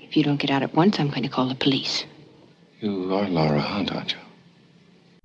If you don't get out at once, I'm going to call the police. You are Laura Hunt, aren't you?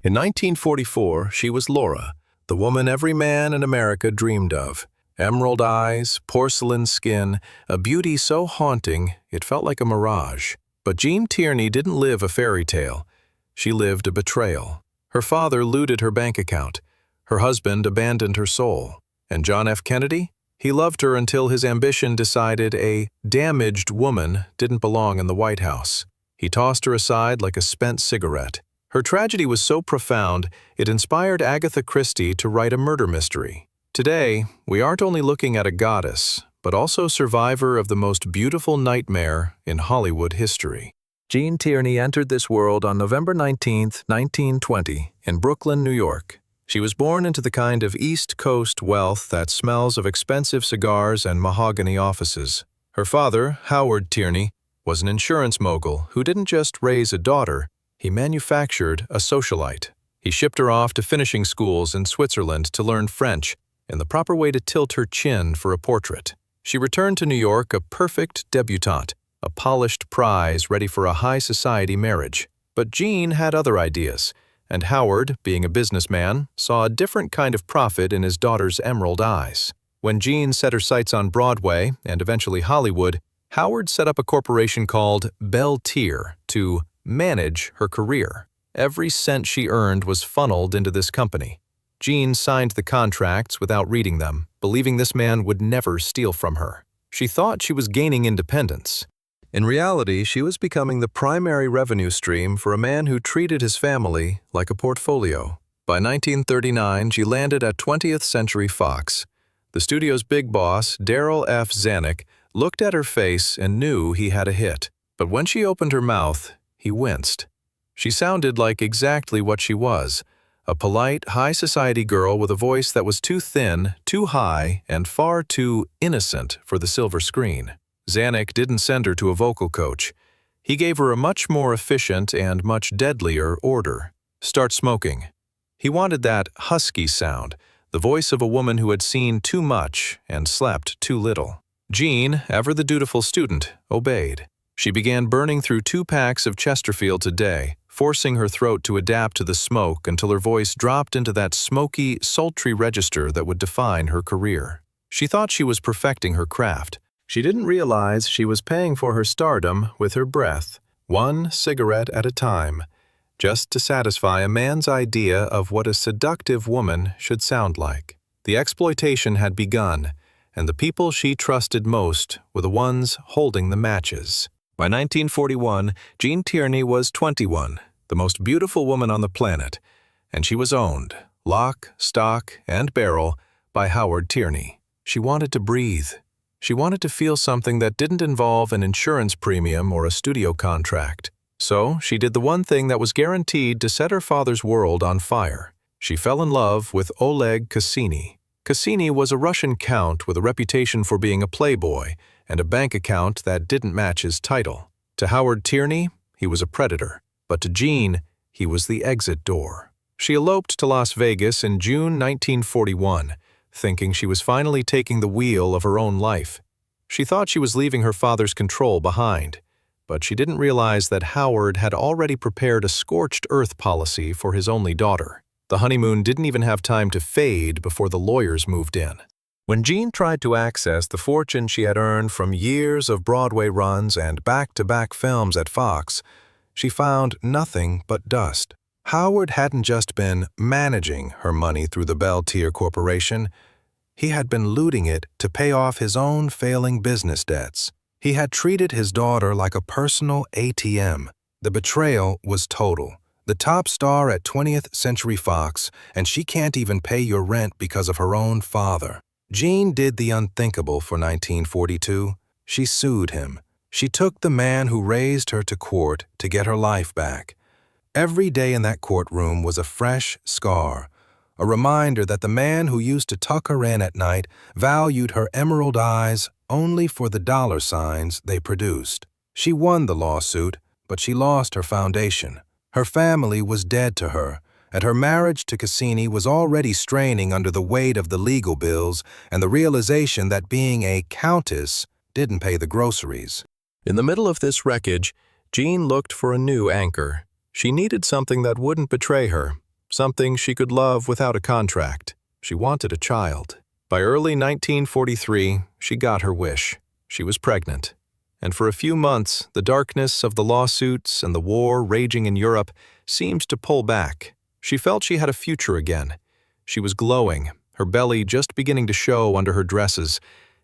In 1944, she was Laura, the woman every man in America dreamed of. Emerald eyes, porcelain skin, a beauty so haunting it felt like a mirage. But Gene Tierney didn't live a fairy tale. She lived a betrayal. Her father looted her bank account. Her husband abandoned her soul. And John F. Kennedy? He loved her until his ambition decided a damaged woman didn't belong in the White House. He tossed her aside like a spent cigarette. Her tragedy was so profound, it inspired Agatha Christie to write a murder mystery. Today, we aren't only looking at a goddess, but also survivor of the most beautiful nightmare in Hollywood history. Gene Tierney entered this world on November 19, 1920, in Brooklyn, New York. She was born into the kind of East Coast wealth that smells of expensive cigars and mahogany offices. Her father, Howard Tierney, was an insurance mogul who didn't just raise a daughter, he manufactured a socialite. He shipped her off to finishing schools in Switzerland to learn French and the proper way to tilt her chin for a portrait. She returned to New York a perfect debutante, a polished prize ready for a high society marriage. But Gene had other ideas, and Howard, being a businessman, saw a different kind of profit in his daughter's emerald eyes. When Gene set her sights on Broadway and eventually Hollywood, Howard set up a corporation called Belle Tier to manage her career. Every cent she earned was funneled into this company. Gene signed the contracts without reading them, believing this man would never steal from her. She thought she was gaining independence. In reality, she was becoming the primary revenue stream for a man who treated his family like a portfolio. By 1939, she landed at 20th Century Fox. The studio's big boss, Darryl F. Zanuck, looked at her face and knew he had a hit. But when she opened her mouth, he winced. She sounded like exactly what she was, a polite, high-society girl with a voice that was too thin, too high, and far too innocent for the silver screen. Zanuck didn't send her to a vocal coach. He gave her a much more efficient and much deadlier order. Start smoking. He wanted that husky sound, the voice of a woman who had seen too much and slept too little. Gene, ever the dutiful student, obeyed. She began burning through 2 packs of Chesterfields a day, forcing her throat to adapt to the smoke until her voice dropped into that smoky, sultry register that would define her career. She thought she was perfecting her craft. She didn't realize she was paying for her stardom with her breath, 1 cigarette at a time, just to satisfy a man's idea of what a seductive woman should sound like. The exploitation had begun, and the people she trusted most were the ones holding the matches. By 1941, Gene Tierney was 21, the most beautiful woman on the planet, and she was owned, lock, stock, and barrel, by Howard Tierney. She wanted to breathe. She wanted to feel something that didn't involve an insurance premium or a studio contract. So she did the one thing that was guaranteed to set her father's world on fire. She fell in love with Oleg Cassini. Cassini was a Russian count with a reputation for being a playboy and a bank account that didn't match his title. To Howard Tierney, he was a predator, but to Gene, he was the exit door. She eloped to Las Vegas in June 1941, thinking she was finally taking the wheel of her own life. She thought she was leaving her father's control behind, but she didn't realize that Howard had already prepared a scorched earth policy for his only daughter. The honeymoon didn't even have time to fade before the lawyers moved in. When Gene tried to access the fortune she had earned from years of Broadway runs and back-to-back films at Fox, she found nothing but dust. Howard hadn't just been managing her money through the Belle Tier Corporation. He had been looting it to pay off his own failing business debts. He had treated his daughter like a personal ATM. The betrayal was total. The top star at 20th Century Fox, and she can't even pay your rent because of her own father. Gene did the unthinkable for 1942. She sued him. She took the man who raised her to court to get her life back. Every day in that courtroom was a fresh scar, a reminder that the man who used to tuck her in at night valued her emerald eyes only for the dollar signs they produced. She won the lawsuit, but she lost her foundation. Her family was dead to her, and her marriage to Cassini was already straining under the weight of the legal bills and the realization that being a countess didn't pay the groceries. In the middle of this wreckage, Gene looked for a new anchor. She needed something that wouldn't betray her, something she could love without a contract. She wanted a child. By early 1943, she got her wish. She was pregnant. And for a few months, the darkness of the lawsuits and the war raging in Europe seemed to pull back. She felt she had a future again. She was glowing, her belly just beginning to show under her dresses,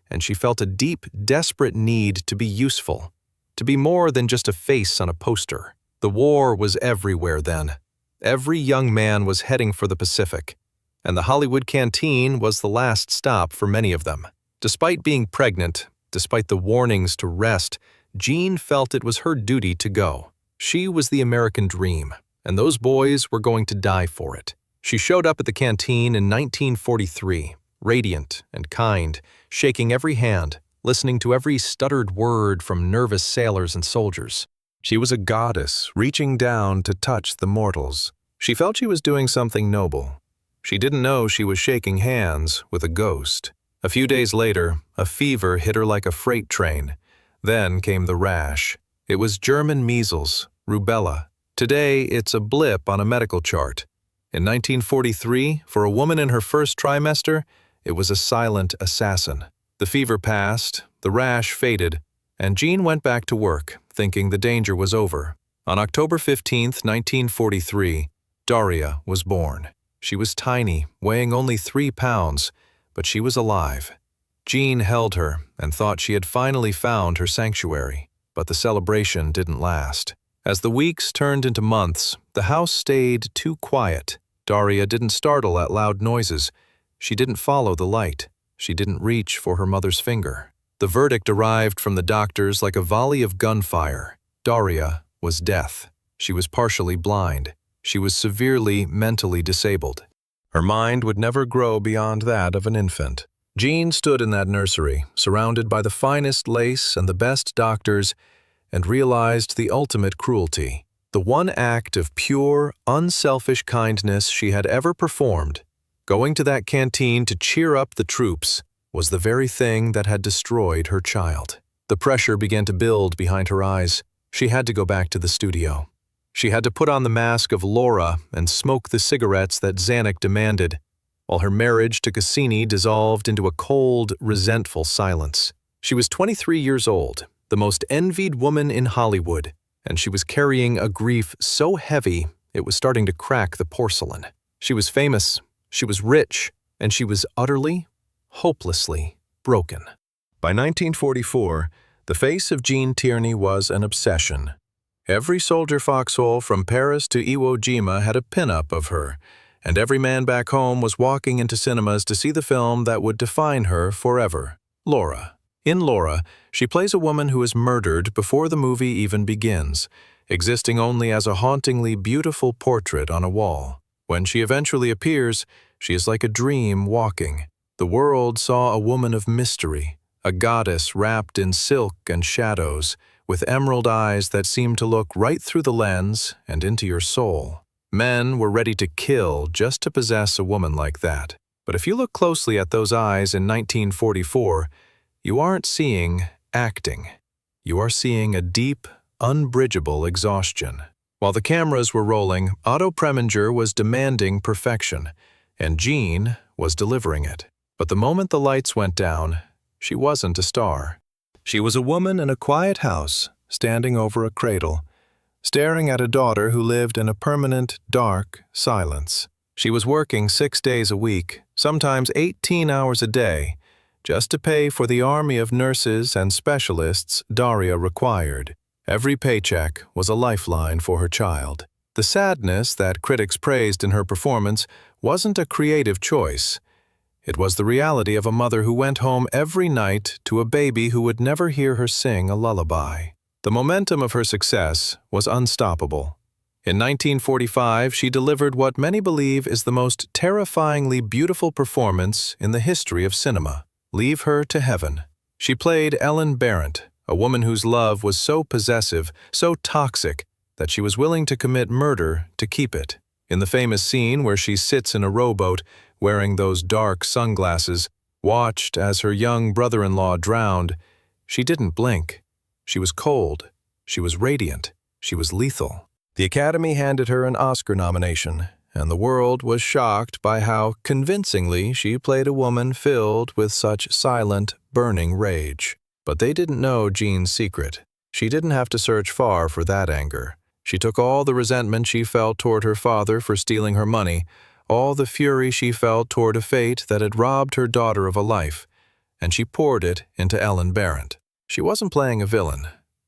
and she felt a deep, desperate need to be useful, to be more than just a face on a poster. The war was everywhere then. Every young man was heading for the Pacific, and the Hollywood canteen was the last stop for many of them. Despite being pregnant, despite the warnings to rest, Gene felt it was her duty to go. She was the American dream, and those boys were going to die for it. She showed up at the canteen in 1943, radiant and kind, shaking every hand, listening to every stuttered word from nervous sailors and soldiers. She was a goddess, reaching down to touch the mortals. She felt she was doing something noble. She didn't know she was shaking hands with a ghost. A few days later, a fever hit her like a freight train. Then came the rash. It was German measles, rubella. Today, it's a blip on a medical chart. In 1943, for a woman in her first trimester, it was a silent assassin. The fever passed, the rash faded, and Gene went back to work, thinking the danger was over. On October 15, 1943, Daria was born. She was tiny, weighing only 3 pounds, but she was alive. Gene held her and thought she had finally found her sanctuary, but the celebration didn't last. As the weeks turned into months, the house stayed too quiet. Daria didn't startle at loud noises. She didn't follow the light. She didn't reach for her mother's finger. The verdict arrived from the doctors like a volley of gunfire. Daria was death. She was partially blind. She was severely mentally disabled. Her mind would never grow beyond that of an infant. Gene stood in that nursery, surrounded by the finest lace and the best doctors, and realized the ultimate cruelty. The one act of pure, unselfish kindness she had ever performed, going to that canteen to cheer up the troops, was the very thing that had destroyed her child. The pressure began to build behind her eyes. She had to go back to the studio. She had to put on the mask of Laura and smoke the cigarettes that Zanuck demanded, while her marriage to Cassini dissolved into a cold, resentful silence. She was 23 years old, the most envied woman in Hollywood, and she was carrying a grief so heavy it was starting to crack the porcelain. She was famous, she was rich, and she was utterly, hopelessly broken. By 1944, the face of Gene Tierney was an obsession. Every soldier foxhole from Paris to Iwo Jima had a pin-up of her, and every man back home was walking into cinemas to see the film that would define her forever. Laura. In Laura, she plays a woman who is murdered before the movie even begins, existing only as a hauntingly beautiful portrait on a wall. When she eventually appears, she is like a dream walking. The world saw a woman of mystery, a goddess wrapped in silk and shadows, with emerald eyes that seemed to look right through the lens and into your soul. Men were ready to kill just to possess a woman like that. But if you look closely at those eyes in 1944, you aren't seeing acting. You are seeing a deep, unbridgeable exhaustion. While the cameras were rolling, Otto Preminger was demanding perfection, and Gene was delivering it. But the moment the lights went down, she wasn't a star. She was a woman in a quiet house, standing over a cradle, staring at a daughter who lived in a permanent, dark silence. She was working 6 days a week, sometimes 18 hours a day, just to pay for the army of nurses and specialists Daria required. Every paycheck was a lifeline for her child. The sadness that critics praised in her performance wasn't a creative choice. It was the reality of a mother who went home every night to a baby who would never hear her sing a lullaby. The momentum of her success was unstoppable. In 1945, she delivered what many believe is the most terrifyingly beautiful performance in the history of cinema. Leave Her to Heaven. She played Ellen Barrett, a woman whose love was so possessive, so toxic, that she was willing to commit murder to keep it. In the famous scene where she sits in a rowboat, wearing those dark sunglasses, watched as her young brother-in-law drowned, she didn't blink. She was cold. She was radiant. She was lethal. The Academy handed her an Oscar nomination, and the world was shocked by how convincingly she played a woman filled with such silent, burning rage. But they didn't know Gene's secret. She didn't have to search far for that anger. She took all the resentment she felt toward her father for stealing her money, all the fury she felt toward a fate that had robbed her daughter of a life, and she poured it into Ellen Barrett. She wasn't playing a villain.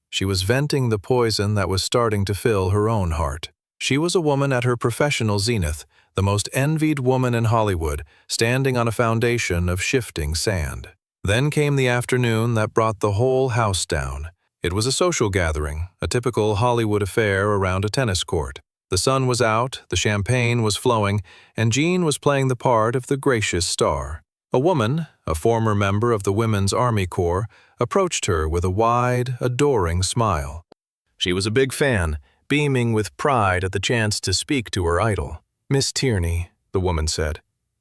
She was venting the poison that was starting to fill her own heart. She was a woman at her professional zenith, the most envied woman in Hollywood, standing on a foundation of shifting sand. Then came the afternoon that brought the whole house down. It was a social gathering, a typical Hollywood affair around a tennis court. The sun was out, the champagne was flowing, and Gene was playing the part of the gracious star. A woman, a former member of the Women's Army Corps, approached her with a wide, adoring smile. She was a big fan, beaming with pride at the chance to speak to her idol. "Miss Tierney," the woman said,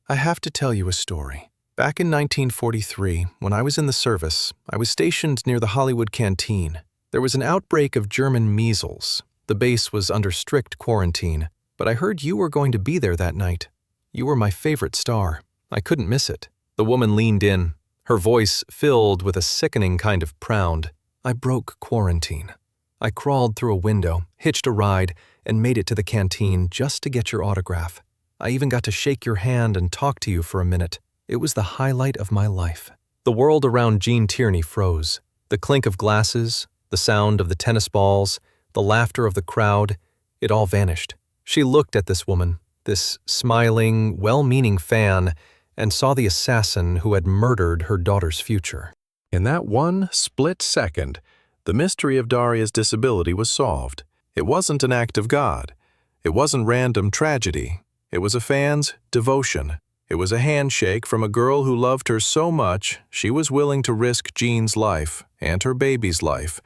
"I have to tell you a story. Back in 1943, when I was in the service, I was stationed near the Hollywood canteen. There was an outbreak of German measles. The base was under strict quarantine, but I heard you were going to be there that night. You were my favorite star. I couldn't miss it." The woman leaned in, her voice filled with a sickening kind of proud. "I broke quarantine. I crawled through a window, hitched a ride, and made it to the canteen just to get your autograph. I even got to shake your hand and talk to you for a minute. It was the highlight of my life." The world around Gene Tierney froze. The clink of glasses, the sound of the tennis balls, the laughter of the crowd, it all vanished. She looked at this woman, this smiling, well-meaning fan, and saw the assassin who had murdered her daughter's future. In that one split second, the mystery of Daria's disability was solved. It wasn't an act of God. It wasn't random tragedy. It was a fan's devotion. It was a handshake from a girl who loved her so much she was willing to risk Gene's life and her baby's life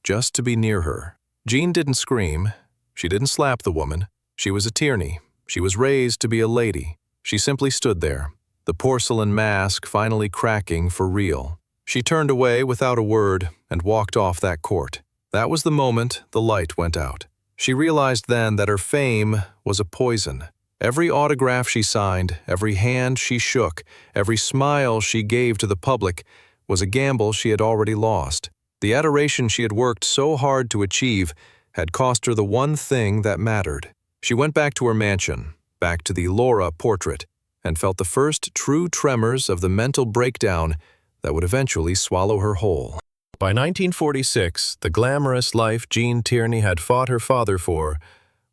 just to be near her. Gene didn't scream. She didn't slap the woman. She was a Tierney. She was raised to be a lady. She simply stood there, the porcelain mask finally cracking for real. She turned away without a word and walked off that court. That was the moment the light went out. She realized then that her fame was a poison. Every autograph she signed, every hand she shook, every smile she gave to the public was a gamble she had already lost. The adoration she had worked so hard to achieve had cost her the one thing that mattered. She went back to her mansion, back to the Laura portrait, and felt the first true tremors of the mental breakdown that would eventually swallow her whole. By 1946, the glamorous life Gene Tierney had fought her father for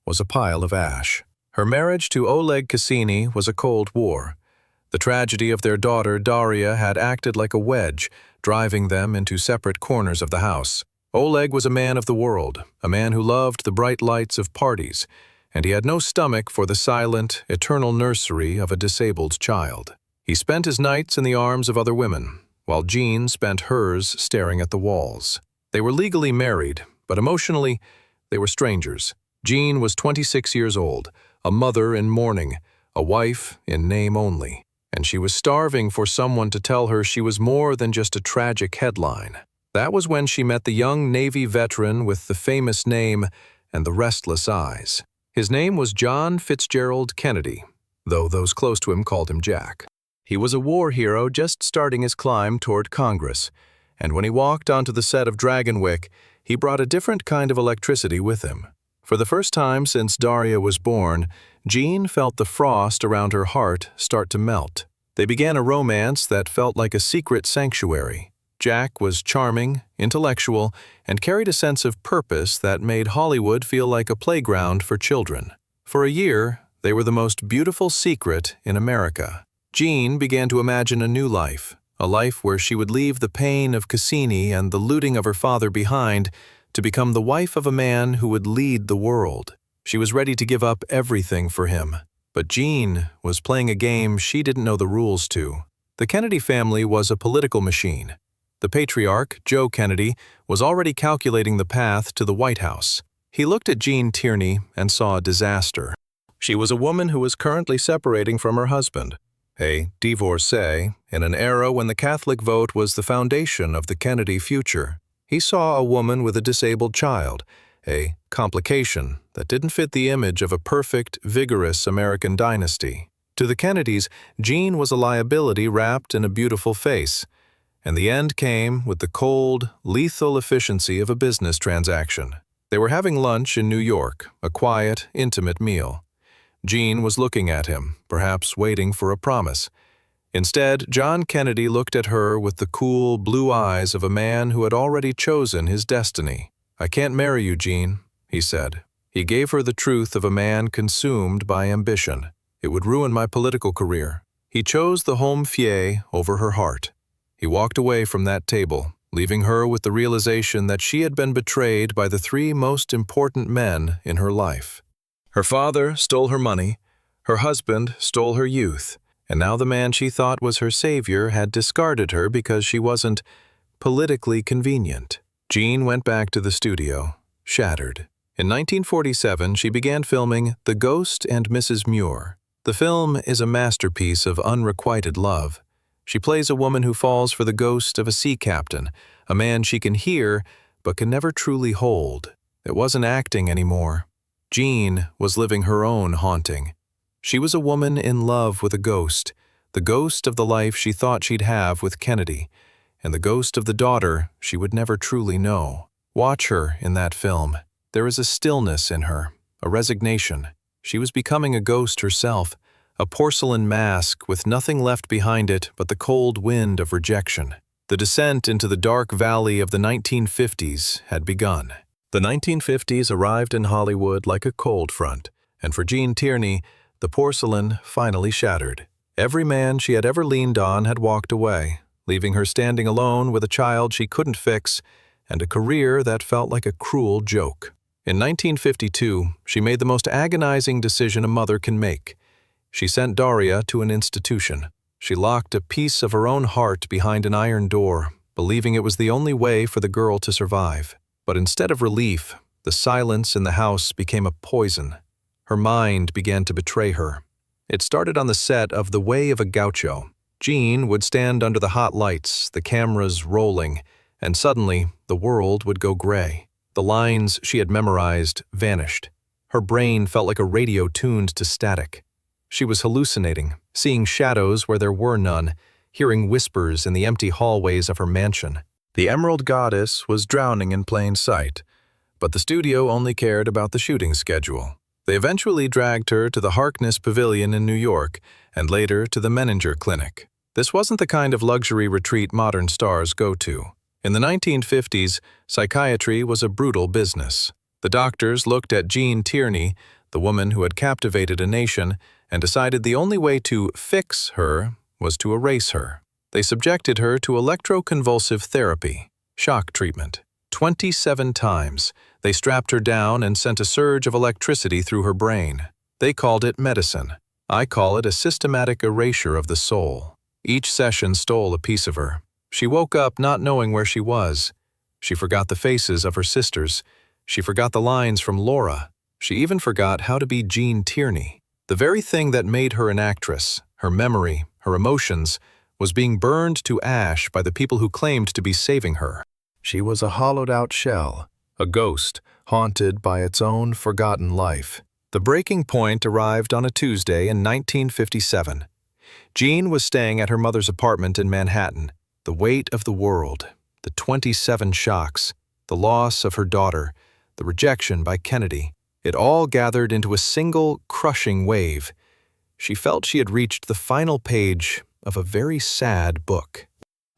was a pile of ash. Her marriage to Oleg Cassini was a Cold War. The tragedy of their daughter Daria had acted like a wedge, driving them into separate corners of the house. Oleg was a man of the world, a man who loved the bright lights of parties, and he had no stomach for the silent, eternal nursery of a disabled child. He spent his nights in the arms of other women, while Gene spent hers staring at the walls. They were legally married, but emotionally, they were strangers. Gene was 26 years old, a mother in mourning, a wife in name only, and she was starving for someone to tell her she was more than just a tragic headline. That was when she met the young Navy veteran with the famous name and the restless eyes. His name was John Fitzgerald Kennedy, though those close to him called him Jack. He was a war hero just starting his climb toward Congress, and when he walked onto the set of Dragonwyck, he brought a different kind of electricity with him. For the first time since Daria was born, Gene felt the frost around her heart start to melt. They began a romance that felt like a secret sanctuary. Jack was charming, intellectual, and carried a sense of purpose that made Hollywood feel like a playground for children. For a year, they were the most beautiful secret in America. Gene began to imagine a new life, a life where she would leave the pain of Cassini and the looting of her father behind to become the wife of a man who would lead the world. She was ready to give up everything for him. But Gene was playing a game she didn't know the rules to. The Kennedy family was a political machine. The patriarch, Joe Kennedy, was already calculating the path to the White House. He looked at Gene Tierney and saw a disaster. She was a woman who was currently separating from her husband, a divorcee, in an era when the Catholic vote was the foundation of the Kennedy future. He saw a woman with a disabled child, a complication that didn't fit the image of a perfect, vigorous American dynasty. To the Kennedys, Gene was a liability wrapped in a beautiful face, and the end came with the cold, lethal efficiency of a business transaction. They were having lunch in New York, a quiet, intimate meal. Gene was looking at him, perhaps waiting for a promise. Instead, John Kennedy looked at her with the cool, blue eyes of a man who had already chosen his destiny. "I can't marry you, Gene," he said. He gave her the truth of a man consumed by ambition. "It would ruin my political career." He chose the home fier over her heart. He walked away from that table, leaving her with the realization that she had been betrayed by the three most important men in her life. Her father stole her money, her husband stole her youth, and now the man she thought was her savior had discarded her because she wasn't politically convenient. Gene went back to the studio, shattered. In 1947, she began filming The Ghost and Mrs. Muir. The film is a masterpiece of unrequited love. She plays a woman who falls for the ghost of a sea captain, a man she can hear but can never truly hold. It wasn't acting anymore. Gene was living her own haunting. She was a woman in love with a ghost, the ghost of the life she thought she'd have with Kennedy, and the ghost of the daughter she would never truly know. Watch her in that film. There is a stillness in her, a resignation. She was becoming a ghost herself, a porcelain mask with nothing left behind it but the cold wind of rejection. The descent into the dark valley of the 1950s had begun. The 1950s arrived in Hollywood like a cold front, and for Gene Tierney, the porcelain finally shattered. Every man she had ever leaned on had walked away, leaving her standing alone with a child she couldn't fix and a career that felt like a cruel joke. In 1952, she made the most agonizing decision a mother can make. She sent Daria to an institution. She locked a piece of her own heart behind an iron door, believing it was the only way for the girl to survive. But instead of relief, the silence in the house became a poison. Her mind began to betray her. It started on the set of The Way of a Gaucho. Gene would stand under the hot lights, the cameras rolling, and suddenly the world would go gray. The lines she had memorized vanished. Her brain felt like a radio tuned to static. She was hallucinating, seeing shadows where there were none, hearing whispers in the empty hallways of her mansion. The Emerald Goddess was drowning in plain sight, but the studio only cared about the shooting schedule. They eventually dragged her to the Harkness Pavilion in New York and later to the Menninger Clinic. This wasn't the kind of luxury retreat modern stars go to. In the 1950s, psychiatry was a brutal business. The doctors looked at Gene Tierney, the woman who had captivated a nation, and decided the only way to fix her was to erase her. They subjected her to electroconvulsive therapy, shock treatment. 27 times, they strapped her down and sent a surge of electricity through her brain. They called it medicine. I call it a systematic erasure of the soul. Each session stole a piece of her. She woke up not knowing where she was. She forgot the faces of her sisters. She forgot the lines from Laura. She even forgot how to be Gene Tierney. The very thing that made her an actress, her memory, her emotions, was being burned to ash by the people who claimed to be saving her. She was a hollowed-out shell, a ghost haunted by its own forgotten life. The breaking point arrived on a Tuesday in 1957. Jean was staying at her mother's apartment in Manhattan. The weight of the world, the 27 shocks, the loss of her daughter, the rejection by Kennedy, it all gathered into a single, crushing wave. She felt she had reached the final page of a very sad book.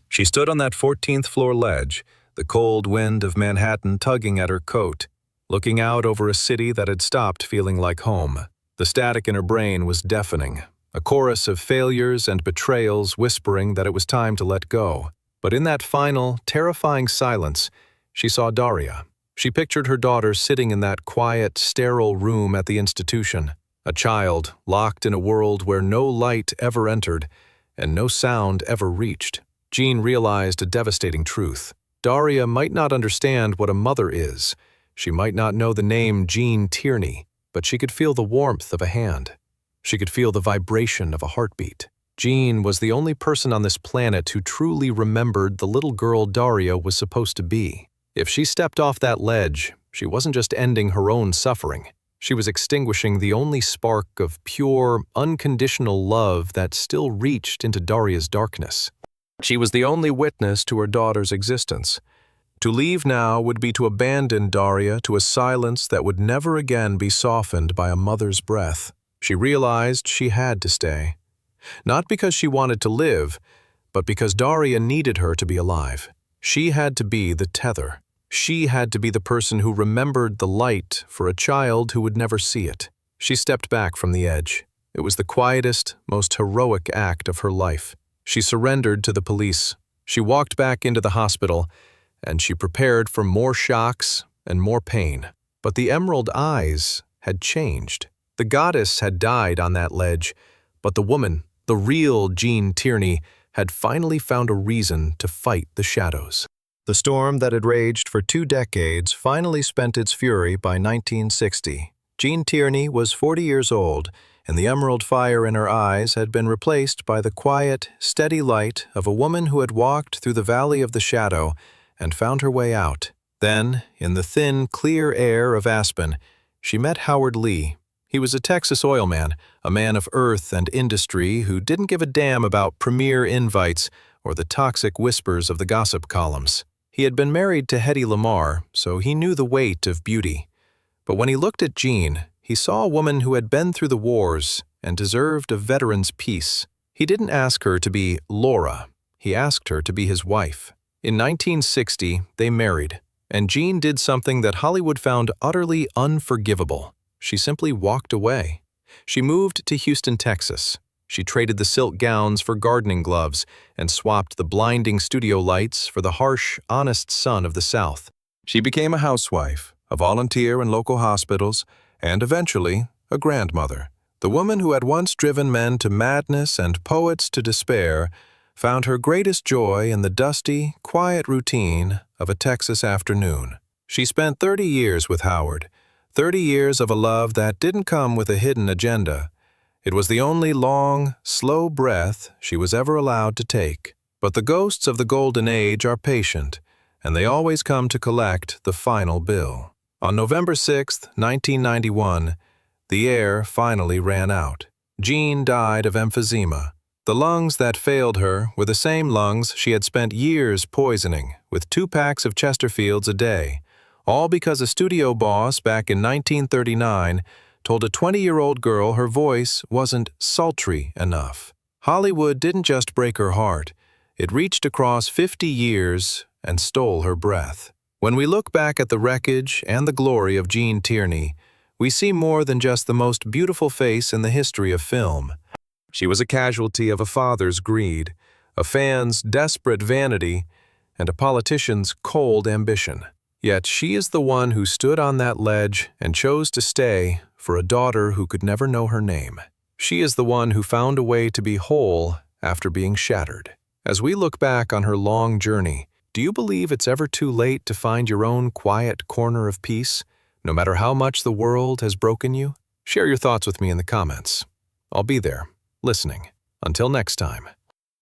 She stood on that 14th floor ledge, the cold wind of Manhattan tugging at her coat, looking out over a city that had stopped feeling like home. The static in her brain was deafening, a chorus of failures and betrayals whispering that it was time to let go. But in that final, terrifying silence, she saw Daria. She pictured her daughter sitting in that quiet, sterile room at the institution, a child locked in a world where no light ever entered and no sound ever reached. Jean realized a devastating truth. Daria might not understand what a mother is. She might not know the name Gene Tierney, but she could feel the warmth of a hand. She could feel the vibration of a heartbeat. Jean was the only person on this planet who truly remembered the little girl Daria was supposed to be. If she stepped off that ledge, she wasn't just ending her own suffering. She was extinguishing the only spark of pure, unconditional love that still reached into Daria's darkness. She was the only witness to her daughter's existence. To leave now would be to abandon Daria to a silence that would never again be softened by a mother's breath. She realized she had to stay. Not because she wanted to live, but because Daria needed her to be alive. She had to be the tether. She had to be the person who remembered the light for a child who would never see it. She stepped back from the edge. It was the quietest, most heroic act of her life. She surrendered to the police. She walked back into the hospital, and she prepared for more shocks and more pain. But the emerald eyes had changed. The goddess had died on that ledge, but the woman, the real Gene Tierney, had finally found a reason to fight the shadows. The storm that had raged for 2 decades finally spent its fury by 1960. Gene Tierney was 40 years old, and the emerald fire in her eyes had been replaced by the quiet, steady light of a woman who had walked through the valley of the shadow and found her way out. Then, in the thin, clear air of Aspen, she met Howard Lee. He was a Texas oil man, a man of earth and industry who didn't give a damn about premiere invites or the toxic whispers of the gossip columns. He had been married to Hedy Lamarr, so he knew the weight of beauty. But when he looked at Jean, he saw a woman who had been through the wars and deserved a veteran's peace. He didn't ask her to be Laura. He asked her to be his wife. In 1960, they married, and Jean did something that Hollywood found utterly unforgivable. She simply walked away. She moved to Houston, Texas. She traded the silk gowns for gardening gloves and swapped the blinding studio lights for the harsh, honest sun of the South. She became a housewife, a volunteer in local hospitals, and eventually a grandmother. The woman who had once driven men to madness and poets to despair found her greatest joy in the dusty, quiet routine of a Texas afternoon. She spent 30 years with Howard, 30 years of a love that didn't come with a hidden agenda. It was the only long, slow breath she was ever allowed to take. But the ghosts of the golden age are patient, and they always come to collect the final bill. On November 6, 1991, the air finally ran out. Jean died of emphysema. The lungs that failed her were the same lungs she had spent years poisoning with 2 packs of Chesterfields a day, all because a studio boss back in 1939 told a 20-year-old girl her voice wasn't sultry enough. Hollywood didn't just break her heart. It reached across 50 years and stole her breath. When we look back at the wreckage and the glory of Gene Tierney, we see more than just the most beautiful face in the history of film. She was a casualty of a father's greed, a fan's desperate vanity, and a politician's cold ambition. Yet she is the one who stood on that ledge and chose to stay for a daughter who could never know her name. She is the one who found a way to be whole after being shattered. As we look back on her long journey, do you believe it's ever too late to find your own quiet corner of peace, no matter how much the world has broken you? Share your thoughts with me in the comments. I'll be there, listening. Until next time.